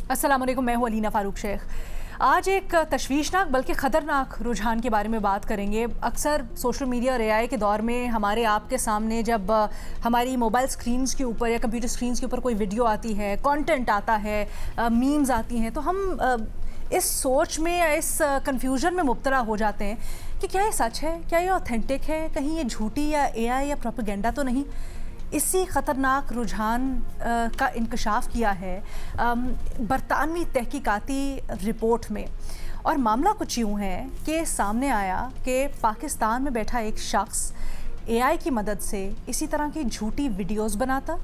السلام علیکم، میں ہوں علینا فاروق شیخ۔ آج ایک تشویشناک بلکہ خطرناک رجحان کے بارے میں بات کریں گے۔ اکثر سوشل میڈیا اور اے آئی کے دور میں ہمارے آپ کے سامنے جب ہماری موبائل سکرینز کے اوپر یا کمپیوٹر سکرینز کے اوپر کوئی ویڈیو آتی ہے، کانٹینٹ آتا ہے، میمز آتی ہیں، تو ہم اس سوچ میں یا اس کنفیوژن میں مبتلا ہو جاتے ہیں کہ کیا یہ سچ ہے، کیا یہ اوتھینٹک ہے، کہیں یہ جھوٹی یا اے آئی یا پروپیگنڈا تو نہیں۔ اسی خطرناک رجحان کا انکشاف کیا ہے برطانوی تحقیقاتی رپورٹ میں، اور معاملہ کچھ یوں ہے کہ سامنے آیا کہ پاکستان میں بیٹھا ایک شخص اے آئی کی مدد سے اسی طرح کی جھوٹی ویڈیوز بناتا،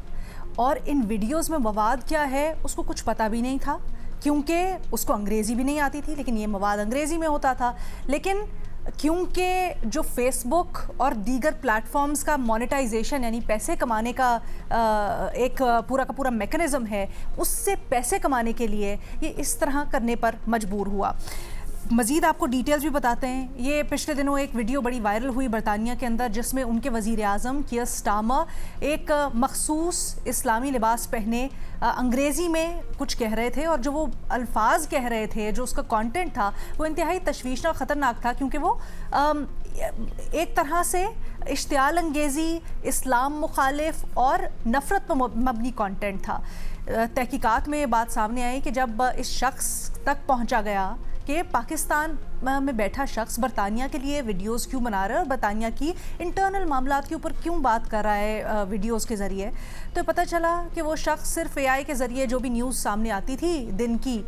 اور ان ویڈیوز میں مواد کیا ہے اس کو کچھ پتہ بھی نہیں تھا، کیونکہ اس کو انگریزی بھی نہیں آتی تھی، لیکن یہ مواد انگریزی میں ہوتا تھا۔ لیکن کیونکہ جو فیس بک اور دیگر پلیٹ فارمز کا مونیٹائزیشن یعنی پیسے کمانے کا ایک پورا کا پورا میکنزم ہے، اس سے پیسے کمانے کے لیے یہ اس طرح کرنے پر مجبور ہوا۔ مزید آپ کو ڈیٹیلز بھی بتاتے ہیں۔ یہ پچھلے دنوں ایک ویڈیو بڑی وائرل ہوئی برطانیہ کے اندر، جس میں ان کے وزیر اعظم کیئر سٹارمر ایک مخصوص اسلامی لباس پہنے انگریزی میں کچھ کہہ رہے تھے، اور جو وہ الفاظ کہہ رہے تھے، جو اس کا کانٹینٹ تھا، وہ انتہائی تشویشناک خطرناک تھا، کیونکہ وہ ایک طرح سے اشتعال انگیزی، اسلام مخالف اور نفرت پر مبنی کانٹینٹ تھا۔ تحقیقات میں یہ بات سامنے آئی کہ جب اس شخص تک پہنچا گیا کہ پاکستان میں بیٹھا شخص برطانیہ کے لیے ویڈیوز کیوں بنا رہا ہے اور برطانیہ کی انٹرنل معاملات کے اوپر کیوں بات کر رہا ہے ویڈیوز کے ذریعے، تو پتہ چلا کہ وہ شخص صرف اے آئی کے ذریعے جو بھی نیوز سامنے آتی تھی دن کی،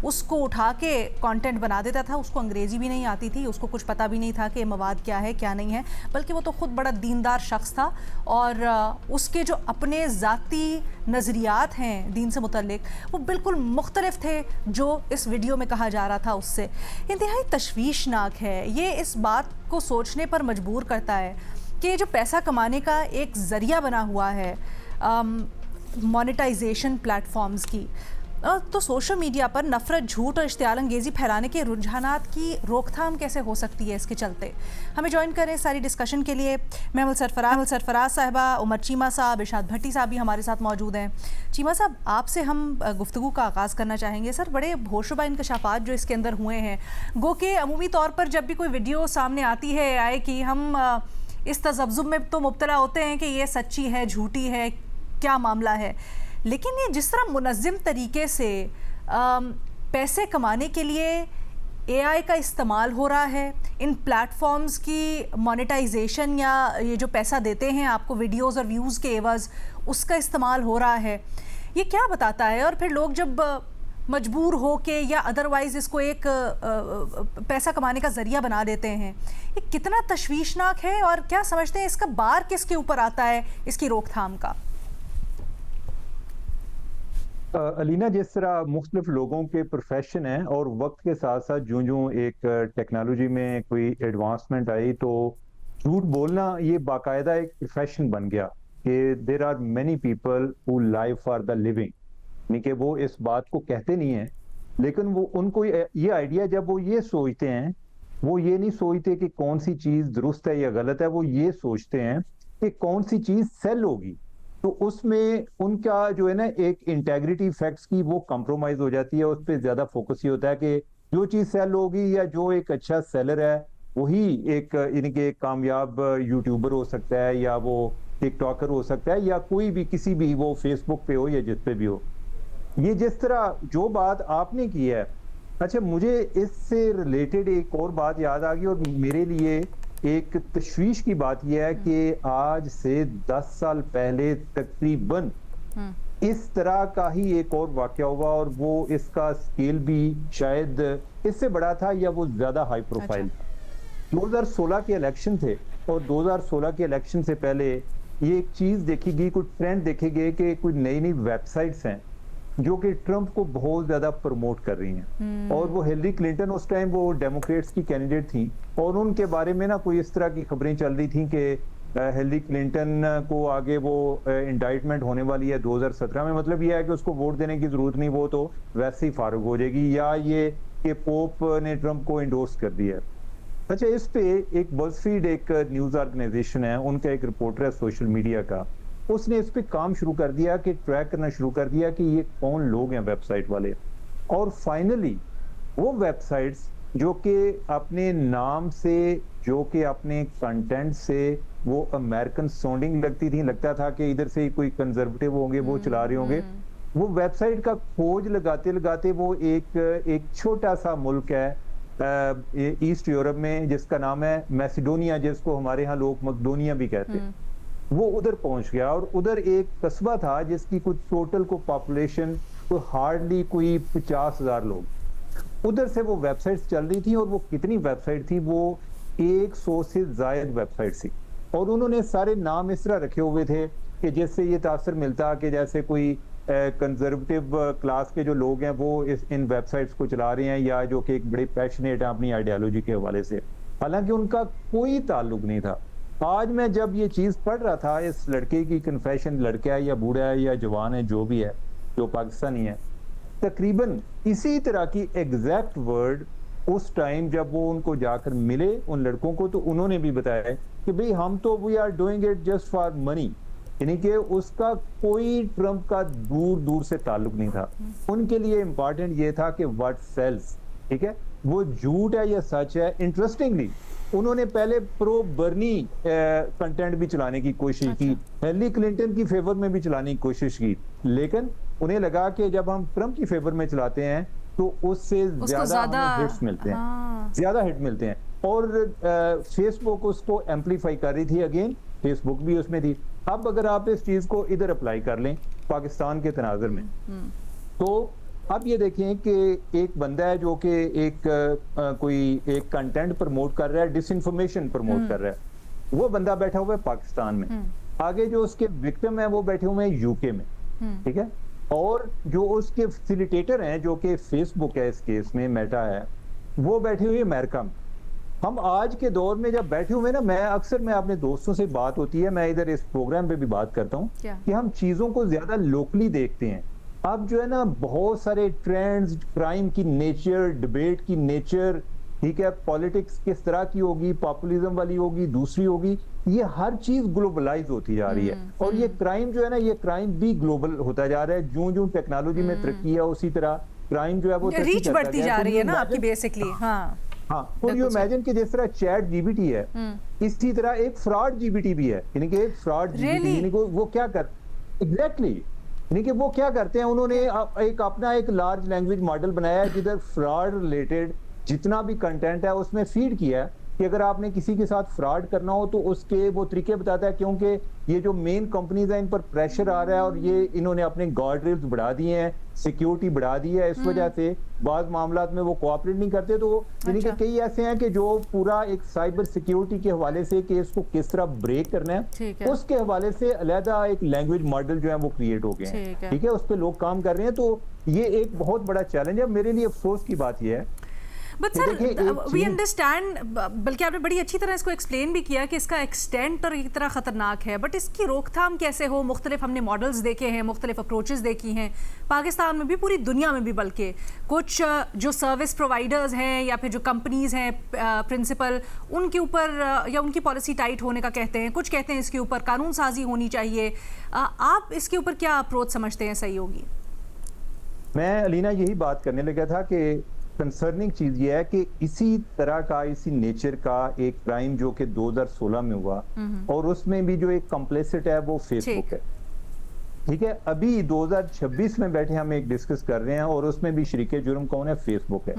اس کو اٹھا کے کانٹینٹ بنا دیتا تھا۔ اس کو انگریزی بھی نہیں آتی تھی، اس کو کچھ پتہ بھی نہیں تھا کہ مواد کیا ہے کیا نہیں ہے، بلکہ وہ تو خود بڑا دیندار شخص تھا، اور اس کے جو اپنے ذاتی نظریات ہیں دین سے متعلق وہ بالکل مختلف تھے جو اس ویڈیو میں کہا جا رہا تھا اس سے۔ انتہائی تشویشناک ہے، یہ اس بات کو سوچنے پر مجبور کرتا ہے کہ جو پیسہ کمانے کا ایک ذریعہ بنا ہوا ہے مونیٹائزیشن پلیٹ فارمز کی، تو سوشل میڈیا پر نفرت، جھوٹ اور اشتعال انگیزی پھیلانے کے رجحانات کی روک تھام کیسے ہو سکتی ہے اس کے چلتے؟ ہمیں جوائن کریں ساری ڈسکشن کے لیے محمد سرفراز صاحبہ، عمر چیمہ صاحب، ارشاد بھٹی صاحب بھی ہمارے ساتھ موجود ہیں۔ چیمہ صاحب، آپ سے ہم گفتگو کا آغاز کرنا چاہیں گے۔ سر، بڑے ہوشربا انکشافات جو اس کے اندر ہوئے ہیں، گو کہ عمومی طور پر جب بھی کوئی ویڈیو سامنے آتی ہے اے آئی کی، ہم اس تذبذب میں تو مبتلا ہوتے ہیں کہ یہ سچی ہے، جھوٹی ہے، کیا معاملہ ہے، لیکن یہ جس طرح منظم طریقے سے پیسے کمانے کے لیے اے آئی کا استعمال ہو رہا ہے، ان پلیٹ فارمز کی مونیٹائزیشن یا یہ جو پیسہ دیتے ہیں آپ کو ویڈیوز اور ویوز کے عوض، اس کا استعمال ہو رہا ہے، یہ کیا بتاتا ہے؟ اور پھر لوگ جب مجبور ہو کے یا ادروائز اس کو ایک پیسہ کمانے کا ذریعہ بنا دیتے ہیں، یہ کتنا تشویشناک ہے، اور کیا سمجھتے ہیں اس کا بار کس کے اوپر آتا ہے اس کی روک تھام کا؟ علینا، جس طرح مختلف لوگوں کے پروفیشن ہیں اور وقت کے ساتھ ساتھ جوں ایک ٹیکنالوجی میں کوئی ایڈوانسمنٹ آئی تو جھوٹ بولنا یہ باقاعدہ ایک پروفیشن بن گیا کہ there are many people who live for the living, یعنی کہ وہ اس بات کو کہتے نہیں ہیں، لیکن وہ ان کو یہ آئیڈیا، جب وہ یہ سوچتے ہیں، وہ یہ نہیں سوچتے کہ کون سی چیز درست ہے یا غلط ہے، وہ یہ سوچتے ہیں کہ کون سی چیز سیل ہوگی، تو اس میں ان کا جو ہے نا ایک انٹیگریٹی فیکٹس کی وہ کمپرومائز ہو جاتی ہے۔ اس پہ زیادہ فوکس یہ ہوتا ہے کہ جو چیز سیل ہوگی یا جو ایک اچھا سیلر ہے وہی ایک یعنی کہ ایک کامیاب یوٹیوبر ہو سکتا ہے، یا وہ ٹک ٹاکر ہو سکتا ہے، یا کوئی بھی کسی بھی، وہ فیس بک پہ ہو یا جس پہ بھی ہو۔ یہ جس طرح جو بات آپ نے کی ہے، اچھا مجھے اس سے ریلیٹڈ ایک اور بات یاد آ گئی، اور میرے لیے ایک تشویش کی بات یہ ہے کہ آج سے 10 سال پہلے تقریباً اس طرح کا ہی ایک اور واقعہ ہوا، اور وہ اس کا سکیل بھی شاید اس سے بڑا تھا یا وہ زیادہ ہائی پروفائل تھا۔ 2016 کے الیکشن تھے، اور 2016 کے الیکشن سے پہلے یہ ایک چیز دیکھی گئی، کوئی ٹرینڈ دیکھے گئے کہ کوئی نئی نئی ویب سائٹس ہیں جو کہ ٹرمپ کو بہت زیادہ پروموٹ کر رہی ہیں، اور وہ ہیلری کلنٹن اس ٹائم وہ ڈیموکریٹس کی کینڈیڈیٹ تھیں، اور ان کے بارے میں نا کوئی اس طرح کی خبریں چل رہی تھیں کہ ہیلری کلنٹن کو آگے وہ انڈائٹمنٹ ہونے والی ہے 2017 میں، مطلب یہ ہے کہ اس کو ووٹ دینے کی ضرورت نہیں، وہ تو ویسے ہی فارغ ہو جائے گی، یا یہ کہ پوپ نے ٹرمپ کو انڈورس کر دیا ہے۔ اچھا، اس پہ ایک بز فیڈ ایک نیوز آرگنائزیشن ہے، ان کا ایک رپورٹر ہے سوشل میڈیا کا، اس نے اس پہ کام شروع کر دیا کہ ٹریک کرنا شروع کر دیا کہ یہ کون لوگ ہیں ویب سائٹ والے, اور فائنلی وہ ویب سائٹس جو کہ اپنے نام سے, جو کہ اپنے کنٹینٹ سے وہ امریکن ساؤنڈنگ لگتی تھی, لگتا تھا کہ ادھر سے کوئی کنزرویٹو ہوں گے وہ چلا رہے ہوں گے, وہ ویب سائٹ کا کھوج لگاتے لگاتے وہ ایک چھوٹا سا ملک ہے ایسٹ یورپ میں جس کا نام ہے میسیڈونیا, جس کو ہمارے ہاں لوگ مقدونیا بھی کہتے ہیں, وہ ادھر پہنچ گیا. اور ادھر ایک قصبہ تھا جس کی کچھ ٹوٹل کو پاپولیشن کوئی ہارڈلی کوئی 50,000 لوگ, ادھر سے وہ ویب سائٹس چل رہی تھیں. اور وہ کتنی ویب سائٹ تھی, وہ 100 سے زائد ویب سائٹ تھی, اور انہوں نے سارے نام اس طرح رکھے ہوئے تھے کہ جس سے یہ تاثر ملتا کہ جیسے کوئی کنزرویٹو کلاس کے جو لوگ ہیں وہ ان ویب سائٹس کو چلا رہے ہیں, یا جو کہ ایک بڑے پیشنیٹ ہیں اپنی آئیڈیالوجی کے حوالے سے, حالانکہ ان کا کوئی تعلق نہیں تھا. آج میں جب یہ چیز پڑھ رہا تھا, اس لڑکے کی کنفیشن, لڑکا ہے یا بوڑھا ہے یا جوان ہے جو بھی ہے جو پاکستانی ہے, تقریباً اسی طرح کی ایگزیکٹ ورڈ اس ٹائم جب وہ ان کو جا کر ملے ان لڑکوں کو, تو انہوں نے بھی بتایا کہ بھئی ہم تو we are doing it just for money, یعنی کہ اس کا کوئی ٹرمپ کا دور دور سے تعلق نہیں تھا. ان کے لیے امپورٹنٹ یہ تھا کہ واٹ سیلز, ٹھیک ہے, وہ جھوٹ ہے یا سچ ہے. انٹرسٹنگلی انہوں نے پہلے پرو برنی کنٹینٹ بھی چلانے کی کوشش کی, ہیلری کلنٹن کی فیور میں بھی چلانے کی کوشش کی, لیکن انہیں لگا کہ جب ہم ٹرمپ کی فیور میں چلاتے ہیں تو اس سے زیادہ ہٹس ملتے ہیں, زیادہ ہٹ ملتے ہیں. اور فیس بک اس کو ایمپلیفائی کر رہی تھی, اگین فیس بک بھی اس میں تھی. اب اگر آپ اس چیز کو ادھر اپلائی کر لیں پاکستان کے تناظر میں, تو اب یہ دیکھیں کہ ایک بندہ ہے جو کہ کوئی ایک کنٹینٹ پروموٹ کر رہا ہے, ڈس انفارمیشن پروموٹ کر رہا ہے, وہ بندہ بیٹھا ہوا ہے پاکستان میں, آگے جو اس کے وکٹم ہیں وہ بیٹھے ہوئے ہیں یو کے میں, ٹھیک ہے, اور جو اس کے فیسیلیٹیٹر ہیں جو کہ فیس بک ہے اس کیس میں, میٹا ہے, وہ بیٹھے ہوئے امریکہ میں. ہم آج کے دور میں جب بیٹھے ہوئے نا, میں اپنے دوستوں سے بات ہوتی ہے, میں ادھر اس پروگرام پہ بھی بات کرتا ہوں کہ ہم چیزوں کو زیادہ لوکلی دیکھتے ہیں. اب جو ہے نا بہت سارے ٹرینڈز, کرائم کی نیچر, ڈیبیٹ کی نیچر, ٹھیک ہے, پالیٹکس کس طرح کی ہوگی, پاپولیزم والی ہوگی, دوسری ہوگی, یہ ہر چیز گلوبلائز ہوتی جا رہی ہے. اور یہ کرائم جو ہے نا, یہ کرائم بھی گلوبل ہوتا جا رہا ہے. جوں جوں ٹیکنالوجی میں ترقی ہے اسی طرح کرائم جو ہے وہ ریچ بڑھتی جا رہی ہے نا آپ کی بیسکلی. ہاں, اور یو امیجن کہ جس طرح چیٹ جی بی ٹی ہے, اسی طرح ایک فراڈ جی بی ٹی بھی ہے, یعنی کہ ایک فراڈ جی بی ٹی, یعنی کہ وہ کیا ایگزیکٹلی, یعنی کہ وہ کیا کرتے ہیں, انہوں نے ایک اپنا ایک لارج لینگویج ماڈل بنایا ہے جدھر فراڈ ریلیٹڈ جتنا بھی کنٹینٹ ہے اس میں فیڈ کیا ہے کہ اگر آپ نے کسی کے ساتھ فراڈ کرنا ہو تو اس کے وہ طریقے بتاتا ہے, کیونکہ یہ جو مین کمپنیز ہیں ان پر پریشر آ رہا ہے, اور یہ انہوں نے اپنے گارڈ ریلز بڑھا دیے ہیں, سیکیورٹی بڑھا دی ہے, اس وجہ سے بعض معاملات میں وہ کوآپریٹ نہیں کرتے. تو یعنی کہ کئی ایسے ہیں کہ جو پورا ایک سائبر سیکیورٹی کے حوالے سے کہ اس کو کس طرح بریک کرنا ہے, اس کے حوالے سے علیحدہ ایک لینگویج ماڈل جو ہے وہ کریٹ ہو گئے ہیں, ٹھیک ہے, اس پہ لوگ کام کر رہے ہیں. تو یہ ایک بہت بڑا چیلنج ہے. میرے لیے افسوس کی بات یہ ہے, بٹ سر وی انڈرسٹینڈ, بلکہ آپ نے بڑی اچھی طرح اس کو ایکسپلین بھی کیا کہ اس کا ایکسٹینٹ اور ایک طرح خطرناک ہے, بٹ اس کی روک تھام کیسے ہو. مختلف ہم نے ماڈلز دیکھے ہیں, مختلف اپروچز دیکھی ہیں پاکستان میں بھی, پوری دنیا میں بھی, بلکہ کچھ جو سروس پرووائڈرز ہیں یا پھر جو کمپنیز ہیں پرنسپل, ان کے اوپر یا ان کی پالیسی ٹائٹ ہونے کا کہتے ہیں, کچھ کہتے ہیں اس کے اوپر قانون سازی ہونی چاہیے. آپ اس کے اوپر کیا اپروچ سمجھتے ہیں صحیح ہوگی؟ میں علینا یہی بات کرنے لگا تھا کہ کنسرننگ چیز یہ ہے کہ اسی طرح کا, اسی نیچر کا ایک کرائم جو کہ 2016 میں ہوا, اور اس میں بھی جو ایک کمپلیسٹ ہے وہ فیس بک ہے, ٹھیک ہے. ابھی 2026 میں بیٹھے ہم ایک ڈسکس کر رہے ہیں, اور اس میں بھی شریک جرم کون ہے, فیس بک ہے.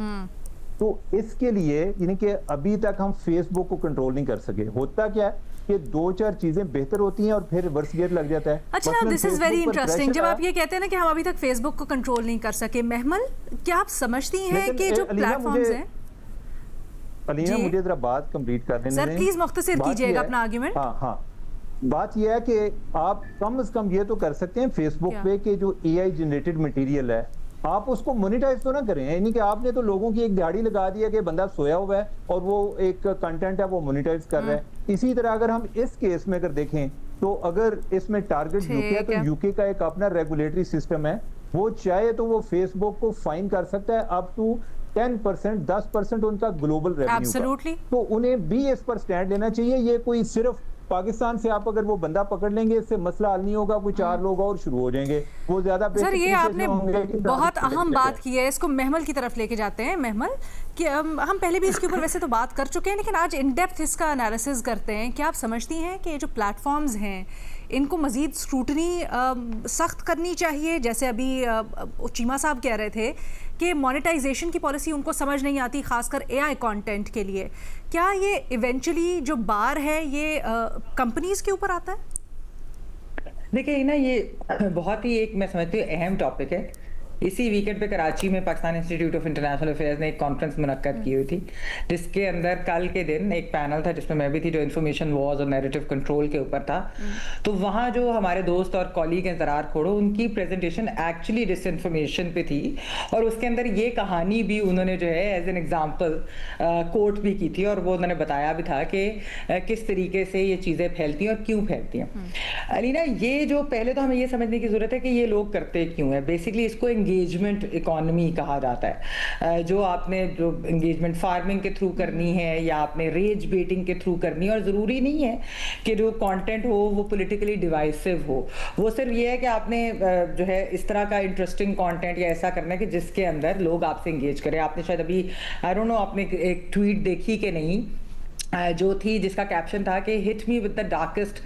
تو اس کے لیے یعنی کہ ابھی تک ہم فیس بک کو کنٹرول نہیں کر سکے. ہوتا کیا ہے کہ 2-4 چیزیں بہتر ہوتی ہیں اور پھر ریورس گیئر لگ جاتا ہے. اچھا, دس از ویری انٹرسٹنگ. جب آپ یہ کہتے ہیں نا کہ ہم ابھی تک فیس بک کو کنٹرول نہیں کر سکے, محمل کیا آپ سمجھتی ہیں کہ جو پلیٹ فارمز ہیں, علینا مجھے ذرا بات کمپلیٹ کر دینے دیں. سر پلیز مختصر کیجئے گا اپنا آرگیومنٹ. ہاں, بات یہ ہے کہ آپ کم از کم یہ تو کر سکتے ہیں فیس بک پہ کہ جو اے آئی جنریٹڈ مٹیریل ہے آپ اس کو مونیٹائز تو نہ کریں, یعنی کہ آپ نے تو لوگوں کی ایک دہاڑی لگا دیا کہ بندہ سویا ہوا ہے اور وہ ایک کنٹینٹ ہے وہ مونیٹائز کر رہا ہے. اسی طرح اگر ہم اس کیس میں اگر دیکھیں تو اگر اس میں ٹارگٹ یو کے ہے تو یو کے کا ایک اپنا ریگولیٹری سسٹم ہے, وہ چاہے تو وہ فیس بک کو فائن کر سکتا ہے اپ ٹو 10%, 10% ان کا گلوبل ریونیو کا. تو انہیں بھی اس پر سٹینڈ لینا چاہیے. یہ کوئی صرف पाकिस्तान से आप अगर वो बंदा पकड़ लेंगे, इससे मसला हल नहीं होगा, कोई 4 लोग और शुरू हो जाएंगे, वो ज्यादा सर ये आपने बहुत अहम बात की है, इसको महमल की तरफ लेके जाते हैं। महमल कि हम पहले भी इसके ऊपर वैसे तो बात कर चुके हैं, लेकिन आज इन डेप्थ इसका एनालिसिस करते हैं। क्या आप समझती हैं कि जो प्लेटफॉर्म्स हैं इनको मज़ीद स्क्रूटनी सख्त करनी चाहिए? जैसे अभी चीमा साहब कह रहे थे कि मोनेटाइजेशन की पॉलिसी उनको समझ नहीं आती, खासकर एआई कंटेंट के लिए। क्या ये इवेंचुअली जो बार है ये कंपनीज के ऊपर आता है? देखिए ना, ये बहुत ही एक मैं समझती हूँ अहम टॉपिक है। इसी वीकेंड पे कराची में Pakistan institute of international affairs ने एक कॉन्फ्रेंस मुनक्कद की हुई थी, जिसके अंदर कल के दिन एक पैनल था जिसमें मैं भी थी, जो इन्फॉर्मेशन वॉर्स और नैरेटिव कंट्रोल के ऊपर था। तो वहाँ जो हमारे दोस्त और कॉलीग हैं ज़रार खोड़ो, उनकी प्रेजेंटेशन एक्चुअली डिसइंफॉर्मेशन पे थी, और उसके अंदर ये कहानी भी उन्होंने जो है एज एन एग्जाम्पल कोट भी की थी, और वो उन्होंने बताया भी था कि किस तरीके से ये चीज़ें फैलती हैं और क्यों फैलती हैं। अलीना, ये जो पहले तो हमें ये समझने की ज़रूरत है कि ये लोग करते क्यों है। बेसिकली इसको एंगेजमेंट इकोनॉमी कहा जाता है। जो आपने जो एंगेजमेंट फार्मिंग के थ्रू करनी है या आपने रेज बेटिंग के थ्रू करनी है, और ज़रूरी नहीं है कि जो कंटेंट हो वो पॉलिटिकली डिवाइसिव हो, वो सिर्फ ये है कि आपने जो है इस तरह का इंटरेस्टिंग कंटेंट या ऐसा करना है कि जिसके अंदर लोग आपसे एंगेज करें। आपने शायद अभी आई डोंट नो आपने एक ट्वीट देखी कि नहीं, जो थी जिसका कैप्शन था कि hit me with the darkest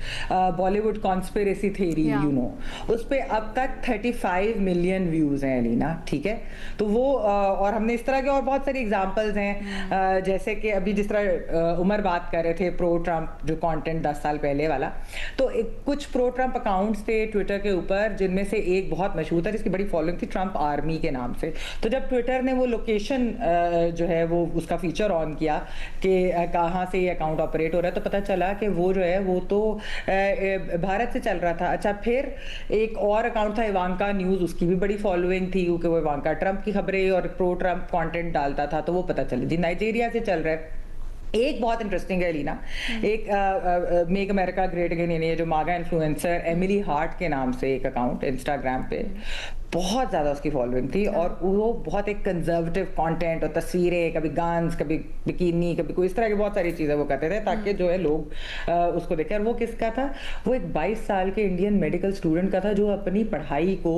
Bollywood conspiracy theory, you know. उस पे अब तक 35 मिलियन व्यूज हैं अलीना, ठीक है। तो वो और हमने इस तरह के और बहुत सारी एग्जांपल्स हैं, जैसे कि अभी जिस तरह उमर बात कर रहे थे प्रो ट्रम्प जो कंटेंट 10 साल पहले वाला, तो कुछ प्रो ट्रम्प अकाउंट्स थे ट्विटर के ऊपर, जिनमें से एक बहुत मशहूर था जिसकी बड़ी फॉलोइंग थी, ट्रम्प आर्मी के नाम से। तो जब ट्विटर ने वो लोकेशन जो है वो उसका फीचर ऑन किया कि कहाँ से ये अकाउंट ऑपरेट हो रहा है, तो पता चला कि वो जो है वो तो भारत से चल रहा था। अच्छा, फिर एक और अकाउंट था इवांका न्यूज, उसकी भी बड़ी फॉलोइंग थी क्योंकि वो इवांका ट्रम्प की खबरें और प्रो ट्रम्प कंटेंट डालता था, तो वो पता चला जी नाइजीरिया से चल रहा है। एक बहुत इंटरेस्टिंग है लीना, एक मेक अमेरिका ग्रेट अगेन, यानी जो मागा इन्फ्लुएंसर एमिली हार्ट के नाम से एक अकाउंट इंस्टाग्राम पे, बहुत ज़्यादा उसकी फॉलोइंग थी, और वो बहुत एक कंजर्वेटिव कंटेंट और तस्वीरें, कभी गान्स, कभी बिकिनी, कभी कोई इस तरह की बहुत सारी चीज़ें वो करते थे ताकि जो है लोग उसको देखें। और वो किसका था? वो एक 22 साल के इंडियन मेडिकल स्टूडेंट का था, जो अपनी पढ़ाई को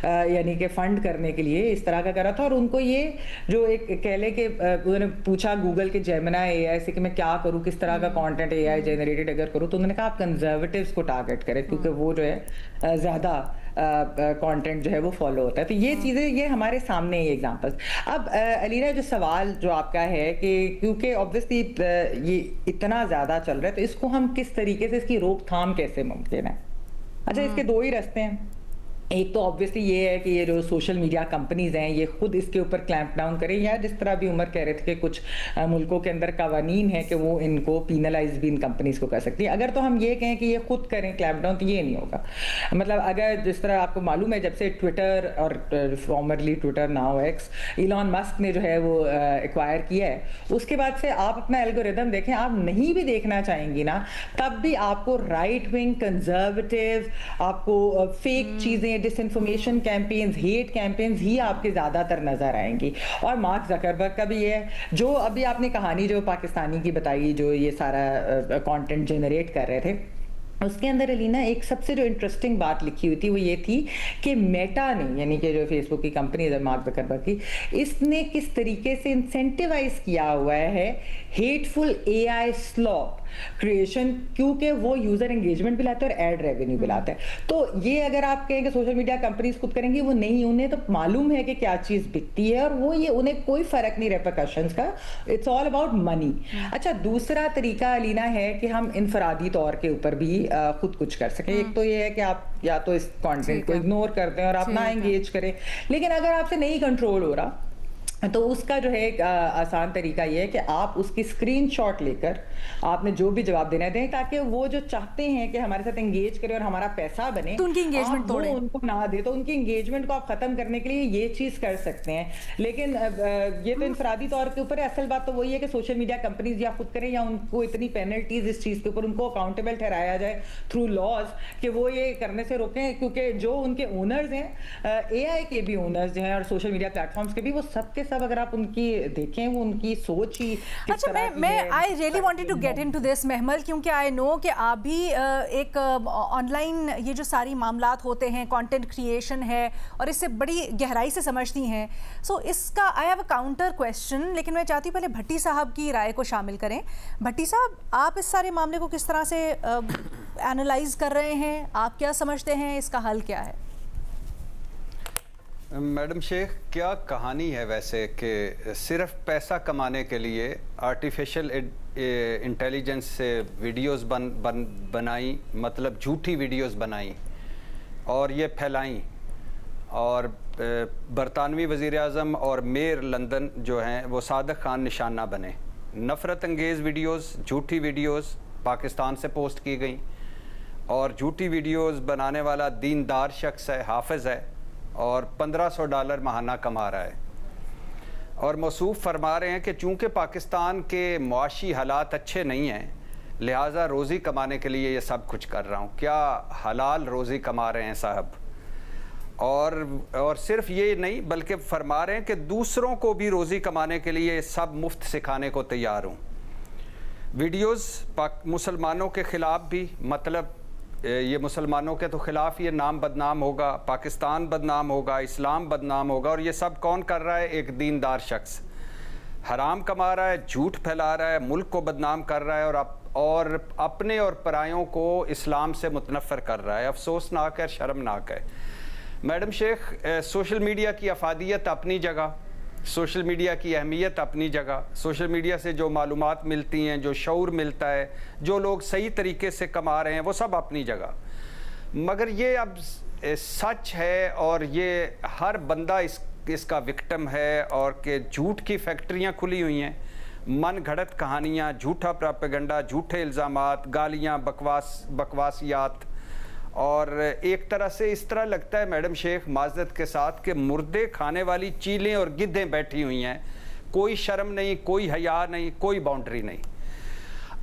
यानी कि फंड करने के लिए इस तरह का करा था। और उनको ये जो एक कह ले कि उन्होंने पूछा गूगल के जेमिनी एआई से कि मैं क्या करूँ, किस तरह का कॉन्टेंट एआई जनरेटेड अगर करूँ, तो उन्होंने कहा आप कंजर्वेटिव्स को टारगेट करें क्योंकि वो जो है ज़्यादा कंटेंट जो है वो फॉलो होता है। तो ये चीज़ें ये हमारे सामने ये एग्जांपल्स। अब अलीना, जो सवाल जो आपका है कि क्योंकि ऑब्वियसली ये इतना ज़्यादा चल रहा है, तो इसको हम किस तरीके से, इसकी रोकथाम कैसे मुमकिन है? अच्छा, इसके दो ही रास्ते हैं। एक तो ऑब्वियसली ये है कि ये जो सोशल मीडिया कंपनीज हैं ये खुद इसके ऊपर क्लैंप डाउन करें, या जिस तरह भी उमर कह रहे थे कि कुछ मुल्कों के अंदर कवानीन है कि वो इनको पीनलाइज भी इन कंपनीज को कर सकती है। अगर तो हम ये कहें कि ये खुद करें क्लैंप डाउन, तो ये नहीं होगा। मतलब अगर जिस तरह आपको मालूम है, जब से ट्विटर और formerly Twitter now x Elon Musk ने जो है वो एक्वायर किया है, उसके बाद से आप अपना एल्गोरिदम देखें, आप नहीं भी देखना चाहेंगी ना, तब भी आपको राइट विंग, कंजर्वेटिव, आपको फेक चीज़ें, डिसइंफॉर्मेशन कैंपेन्स, हेट कैंपेन्स ही आपके ज़्यादातर नज़र आएंगी। और मार्क ज़करबर्ग का भी है, जो अभी आपने कहानी जो पाकिस्तानी की बताई, जो ये सारा कंटेंट जनरेट कर रहे थे, उसके अंदर अलीना एक सबसे जो इंटरेस्टिंग बात लिखी हुई थी वो ये थी कि मेटा ने, यानी कि जो फेसबुक की कंपनी है मार्क ज़करबर्ग की, इसने किस तरीके से इंसेंटिवाइज किया हुआ है हेटफुल एआई स्लॉप क्रिएशन, क्योंकि वो यूजर एंगेजमेंट भी लाता है और एड रेवेन्यू भी लाता है। तो ये अगर आप कहें कि सोशल मीडिया कंपनीज खुद करेंगी, वो नहीं, उन्हें तो मालूम है कि क्या चीज बिकती है, और वो ये उन्हें कोई फर्क नहीं रेपरकशंस का, इट्स ऑल अबाउट मनी। अच्छा, दूसरा तरीका अलीना है कि हम इनफरादी तौर के ऊपर भी खुद कुछ कर सकें। एक तो ये है कि आप या तो इस कंटेंट को इग्नोर कर दें और आप ना एंगेज करें, लेकिन अगर आपसे नहीं कंट्रोल हो रहा तो उसका जो है एक आसान तरीका ये है कि आप उसकी स्क्रीनशॉट लेकर आपने जो भी जवाब देना दें, ताकि वो जो चाहते हैं कि हमारे साथ एंगेज करें और हमारा पैसा बने, तो उनकी एंगेजमेंट तोड़ें, उनको ना दे, तो उनकी एंगेजमेंट को आप खत्म करने के लिए ये चीज कर सकते हैं। लेकिन ये तो इंफरादी तौर के ऊपर है। असल बात तो वही है कि सोशल मीडिया कंपनीज या खुद करें या उनको इतनी पेनल्टीज इस चीज के ऊपर उनको अकाउंटेबल ठहराया जाए थ्रू लॉज कि वो ये करने से रोकें, क्योंकि जो उनके ओनर्स हैं, एआई के भी ओनर्स जो हैं और सोशल मीडिया प्लेटफॉर्म्स के भी, वो सबके सब अगर आप उनकी देखें वो उनकी सोच ही अच्छा, मैं I really wanted to get into this Mehmal, क्योंकि आई नो कि आप भी एक ऑनलाइन ये जो सारी मामलात होते हैं, कंटेंट क्रिएशन है, और इससे बड़ी गहराई से समझती हैं. सो इसका I have a counter question, लेकिन मैं चाहती हूँ पहले भट्टी साहब की राय को शामिल करें. भट्टी साहब, आप इस सारे मामले को किस तरह से एनालाइज कर रहे हैं? आप क्या समझते हैं, इसका हल क्या है? मैडम शेख, क्या कहानी है वैसे कि सिर्फ पैसा कमाने के लिए आर्टिफिशियल इंटेलिजेंस से वीडियोस बनाई, मतलब झूठी वीडियोस बनाई और ये फैलाई, और बरतानवी वज़ीर-ए-आज़म और मेयर लंदन जो हैं वो सादिक खान निशाना बने. नफ़रत अंगेज़ वीडियोस, झूठी वीडियोस पाकिस्तान से पोस्ट की गई, और झूठी वीडियोस बनाने वाला दीनदार शख्स है, हाफिज़ है, और $1500 माहाना कमा रहा है. और मौसूफ फरमा रहे हैं कि चूँकि पाकिस्तान के मुआशी हालात अच्छे नहीं हैं, लिहाजा रोज़ी कमाने के लिए ये सब कुछ कर रहा हूँ. क्या हलाल रोज़ी कमा रहे हैं साहब? और सिर्फ ये नहीं, बल्कि फरमा रहे हैं कि दूसरों को भी रोज़ी कमाने के लिए सब मुफ्त सिखाने को तैयार हूँ. वीडियोस मुसलमानों के ख़िलाफ़ भी, मतलब ये मुसलमानों के तो ख़िलाफ़ ये नाम बदनाम होगा, पाकिस्तान बदनाम होगा, इस्लाम बदनाम होगा, और ये सब कौन कर रहा है? एक दीनदार शख्स हराम कमा रहा है, झूठ फैला रहा है, मुल्क को बदनाम कर रहा है, और अपने और परायों को इस्लाम से मुतनफ़र कर रहा है. अफसोसनाक है, शर्मनाक है. मैडम शेख, सोशल मीडिया की अफादियत अपनी जगह, सोशल मीडिया की अहमियत अपनी जगह, सोशल मीडिया से जो मालूमात मिलती हैं, जो शऊर मिलता है, जो लोग सही तरीके से कमा रहे हैं, वो सब अपनी जगह. मगर ये अब सच है, और ये हर बंदा इसका विक्टिम है, और कि झूठ की फैक्ट्रियाँ खुली हुई हैं, मन घड़त कहानियाँ, झूठा प्रोपेगेंडा, झूठे इल्ज़ामात, गालियाँ, बकवासियात. और एक तरह से इस तरह लगता है मैडम शेख, माज़रत के साथ, कि मुर्दे खाने वाली चीलें और गिद्धें बैठी हुई हैं. कोई शर्म नहीं, कोई हया नहीं, कोई बाउंड्री नहीं.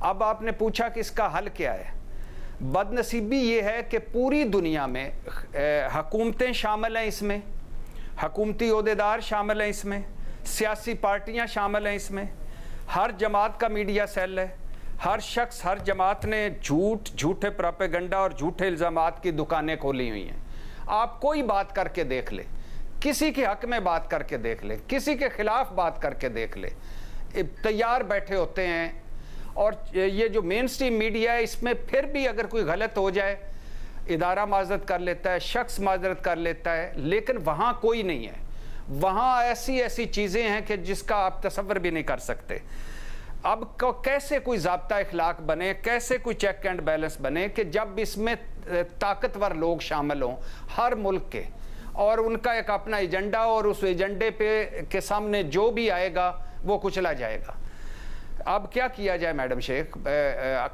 अब आपने पूछा कि इसका हल क्या है. बदनसीबी ये है कि पूरी दुनिया में हुकूमतें शामिल हैं इसमें, हुकूमती ओहदेदार शामिल हैं इसमें, सियासी पार्टियाँ शामिल हैं इसमें, हर जमात का मीडिया सेल है, हर शख्स, हर जमात ने झूठे प्रोपेगेंडा और झूठे इल्ज़ामात की दुकानें खोली हुई हैं. आप कोई बात करके देख ले, किसी के हक़ में बात करके देख ले, किसी के ख़िलाफ़ बात करके देख ले, तैयार बैठे होते हैं. और ये जो मेन स्ट्रीम मीडिया है, इसमें फिर भी अगर कोई गलत हो जाए, इदारा माज़रत कर लेता है, शख्स माज़रत कर लेता है, लेकिन वहाँ कोई नहीं है. वहाँ ऐसी ऐसी चीज़ें हैं कि जिसका आप तसव्वुर भी नहीं कर सकते. अब कैसे कोई ज़ाब्ता इखलाक बने, कैसे कोई चेक एंड बैलेंस बने कि जब इसमें ताकतवर लोग शामिल हों हर मुल्क के, और उनका एक अपना एजेंडा, और उस एजेंडे पे के सामने जो भी आएगा वो कुचला जाएगा. अब क्या किया जाए मैडम शेख?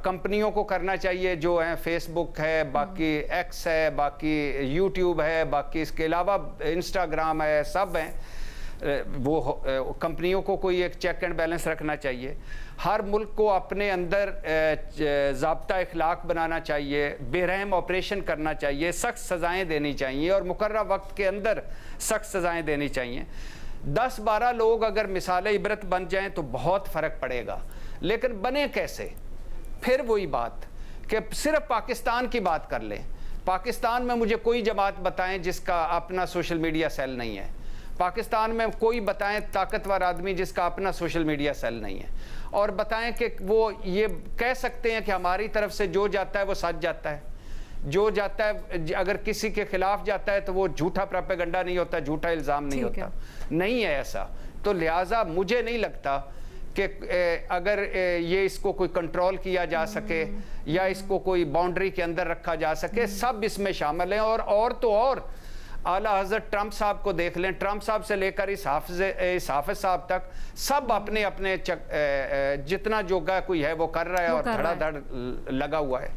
कंपनियों को करना चाहिए, जो है फेसबुक है, बाकी एक्स है, बाकी यूट्यूब है, बाकी इसके अलावा इंस्टाग्राम है, सब हैं. वो कंपनियों को कोई एक चेक एंड बैलेंस रखना चाहिए. हर मुल्क को अपने अंदर ज़ाब्ता इखलाक बनाना चाहिए, बेरहम ऑपरेशन करना चाहिए, सख्त सज़ाएँ देनी चाहिए, और मुकर्रर वक्त के अंदर सख्त सज़ाएँ देनी चाहिए. 10-12 लोग अगर मिसाल इबरत बन जाएं तो बहुत फ़र्क पड़ेगा. लेकिन बने कैसे? फिर वही बात कि सिर्फ पाकिस्तान की बात कर लें. पाकिस्तान में मुझे कोई जमात बताएं जिसका अपना सोशल मीडिया सेल नहीं है. पाकिस्तान में कोई बताएं ताकतवर आदमी जिसका अपना सोशल मीडिया सेल नहीं है, और बताएं कि वो ये कह सकते हैं कि हमारी तरफ से जो जाता है वो सच जाता है, जो जाता है अगर किसी के खिलाफ जाता है तो वो झूठा प्रोपेगेंडा नहीं होता, झूठा इल्ज़ाम नहीं होता. नहीं है ऐसा. तो लिहाजा मुझे नहीं लगता कि अगर ये इसको कोई कंट्रोल किया जा सके, या इसको कोई बाउंड्री के अंदर रखा जा सके. सब इसमें शामिल हैं. और तो और आला हज़रत ट्रंप साहब को देख लें, ट्रंप साहब से लेकर इस हाफिज़ साहब तक, सब अपने अपने जितना जोगा कोई है वो कर रहा है, और धड़ाधड़ लगा हुआ है.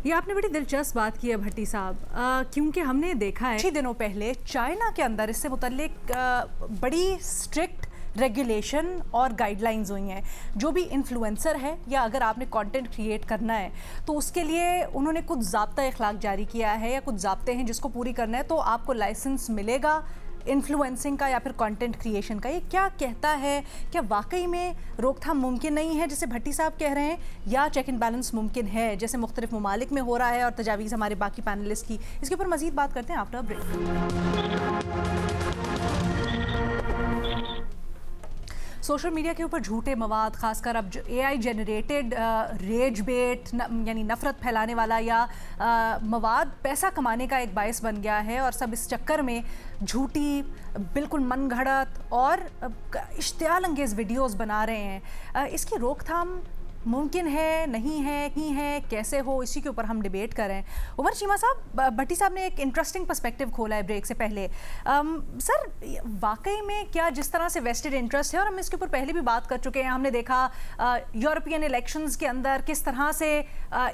ये आपने बड़ी दिलचस्प बात की है भट्टी साहब, क्योंकि हमने देखा है कुछ दिनों पहले चाइना के अंदर इससे मुतल्लिक बड़ी स्ट्रिक्ट रेगुलेशन और गाइडलाइंस हुई हैं. जो भी इन्फ्लुएंसर है, या अगर आपने कंटेंट क्रिएट करना है तो उसके लिए उन्होंने कुछ ज़ाब्ता इखलाक जारी किया है, या कुछ ज़ाब्ते हैं जिसको पूरी करना है तो आपको लाइसेंस मिलेगा, इन्फ्लुएंसिंग का या फिर कंटेंट क्रिएशन का, ये क्या कहता है? क्या वाकई में रोकथाम मुमकिन नहीं है जैसे भट्टी साहब कह रहे हैं, या चेक एंड बैलेंस मुमकिन है जैसे मुख्तलिफ ममालिक में हो रहा है और तजावीज़ हमारे बाकी पैनलिस्ट की? इसके ऊपर मज़ीद बात करते हैं आफ्टर ब्रेक। सोशल मीडिया के ऊपर झूठे मवाद, खासकर अब AI जनरेटेड रेज बेट यानी नफ़रत फैलाने वाला या मवाद पैसा कमाने का एक बायस बन गया है, और सब इस चक्कर में झूठी, बिल्कुल मन घड़त और इश्तियाल अंगेज़ वीडियोस बना रहे हैं। इसकी रोकथाम मुमकिन है, नहीं है, कैसे हो, इसी के ऊपर हम डिबेट करें। उमर चीमा साहब, भट्टी साहब ने एक इंटरेस्टिंग पर्सपेक्टिव खोला है ब्रेक से पहले। सर, वाकई में क्या जिस तरह से वेस्टेड इंटरेस्ट है, और हम इसके ऊपर पहले भी बात कर चुके हैं, हमने देखा यूरोपियन इलेक्शंस के अंदर किस तरह से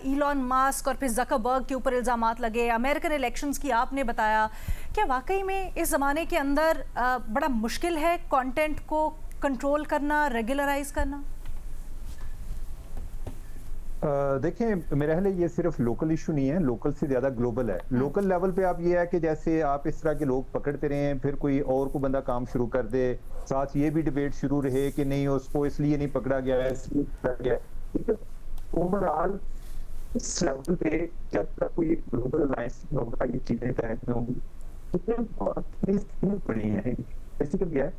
इलॉन मस्क और फिर ज़करबर्ग के ऊपर इल्ज़ामात लगे, अमेरिकन इलेक्शंस की आपने बताया। क्या वाकई में इस ज़माने के अंदर बड़ा मुश्किल है कंटेंट को कंट्रोल करना, रेगुलराइज करना? देखें, मेरे ख्याल ये सिर्फ लोकल इशू नहीं है, लोकल से ज़्यादा ग्लोबल है। लोकल लेवल पे आप ये है कि जैसे आप इस तरह के लोग पकड़ते रहे, फिर कोई और को बंदा काम शुरू कर दे, साथ ये भी डिबेट शुरू रहे कि नहीं उसको इसलिए नहीं पकड़ा गया है, इसलिए पकड़ा गया। ओवरऑल इस लेवल पे जब तक कोई ग्लोबल अलायंस होगा, ये चीजें तय होंगी, तो पड़ी है। बेसिकली है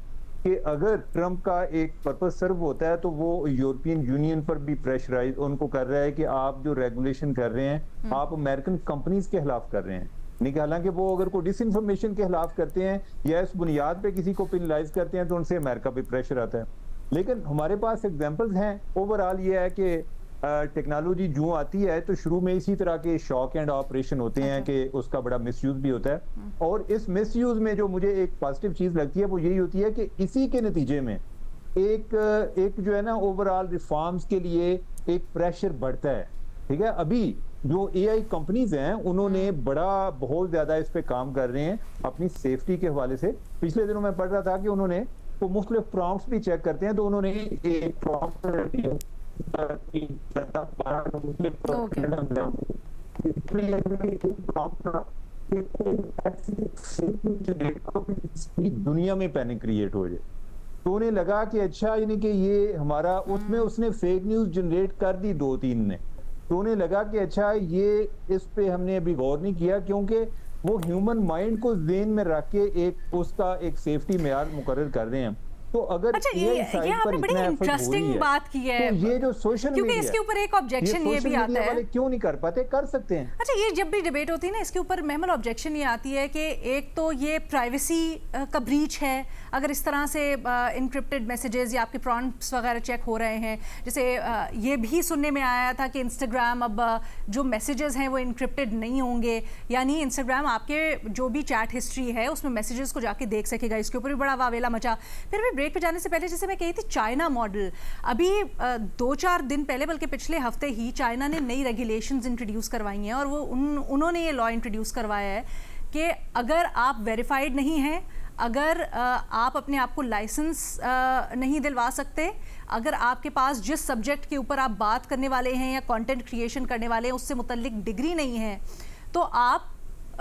कि अगर ट्रम्प का एक पर्पस सर्व होता है तो वो यूरोपियन यूनियन पर भी प्रेशराइज उनको कर रहा है कि आप जो रेगुलेशन कर रहे हैं आप अमेरिकन कंपनीज के खिलाफ कर रहे हैं। नहीं, हालांकि वो अगर कोई डिसइंफॉर्मेशन के खिलाफ करते हैं या इस बुनियाद पे किसी को पेनलाइज करते हैं तो उनसे अमेरिका पे प्रेशर आता है। लेकिन हमारे पास एग्जांपल्स हैं। ओवरऑल ये है कि टेक्नोलॉजी जो आती है तो शुरू में इसी तरह के शॉक एंड ऑपरेशन होते हैं कि उसका बड़ा मिसयूज भी होता है, और इस मिसयूज में जो मुझे एक पॉजिटिव चीज लगती है वो यही होती है कि इसी के नतीजे में एक जो है ना ओवरऑल रिफॉर्म्स के लिए एक प्रेशर बढ़ता है। ठीक है, अभी जो AI कंपनीज हैं उन्होंने बहुत ज्यादा इस पे काम कर रहे हैं अपनी सेफ्टी के हवाले से। पिछले दिनों मैं पढ़ रहा था कि उन्होंने वो मुख्तलिफ प्रॉम्प्ट्स भी चेक करते हैं, तो उन्होंने एक प्रॉम्प्ट दुनिया में पैनिक क्रिएट हो जाए, तो उन्हें लगा कि अच्छा यानी कि ये हमारा उसमें उसने फेक न्यूज जनरेट कर दी 2-3 ने, तो उन्हें लगा कि अच्छा ये इस पे हमने अभी गौर नहीं किया, क्योंकि वो ह्यूमन माइंड को ज़हन में रख के एक उसका एक सेफ्टी मेयार मुकर्रर कर रहे हैं। तो अगर अच्छा, ये आपने बड़ी इंटरेस्टिंग बात की है, तो ये जो सोशल मीडिया, क्योंकि इसके ऊपर एक ऑब्जेक्शन ये भी आता है, क्यों नहीं कर पाते, कर सकते हैं। अच्छा, ये जब भी डिबेट होती है ना, इसके ऊपर महमल ऑब्जेक्शन ये आती है कि एक तो ये प्राइवेसी का ब्रीच है, अगर इस तरह से इनक्रिप्टेड मैसेजेस या आपके प्रॉम्प्ट्स वगैरह चेक हो रहे हैं। जैसे ये भी सुनने में आया था कि इंस्टाग्राम अब जो मैसेजेस हैं वो इनक्रिप्टेड नहीं होंगे, यानी इंस्टाग्राम आपके जो भी चैट हिस्ट्री है उसमें मैसेजेस को जाके देख सकेगा। इसके ऊपर भी बड़ा वावेला मचा। फिर भी ब्रेक पे जाने से पहले जैसे मैं कही थी, चाइना मॉडल, अभी 2-4 दिन पहले बल्कि पिछले हफ्ते ही चाइना ने नई रेगुलेशंस इंट्रोड्यूस करवाई हैं, और वो उन्होंने ये लॉ इंट्रोड्यूस करवाया है कि अगर आप वेरीफाइड नहीं हैं, अगर आप अपने आप को लाइसेंस नहीं दिलवा सकते, अगर आपके पास जिस सब्जेक्ट के ऊपर आप बात करने वाले हैं या कंटेंट क्रिएशन करने वाले हैं उससे मुतल्लिक डिग्री नहीं है, तो आप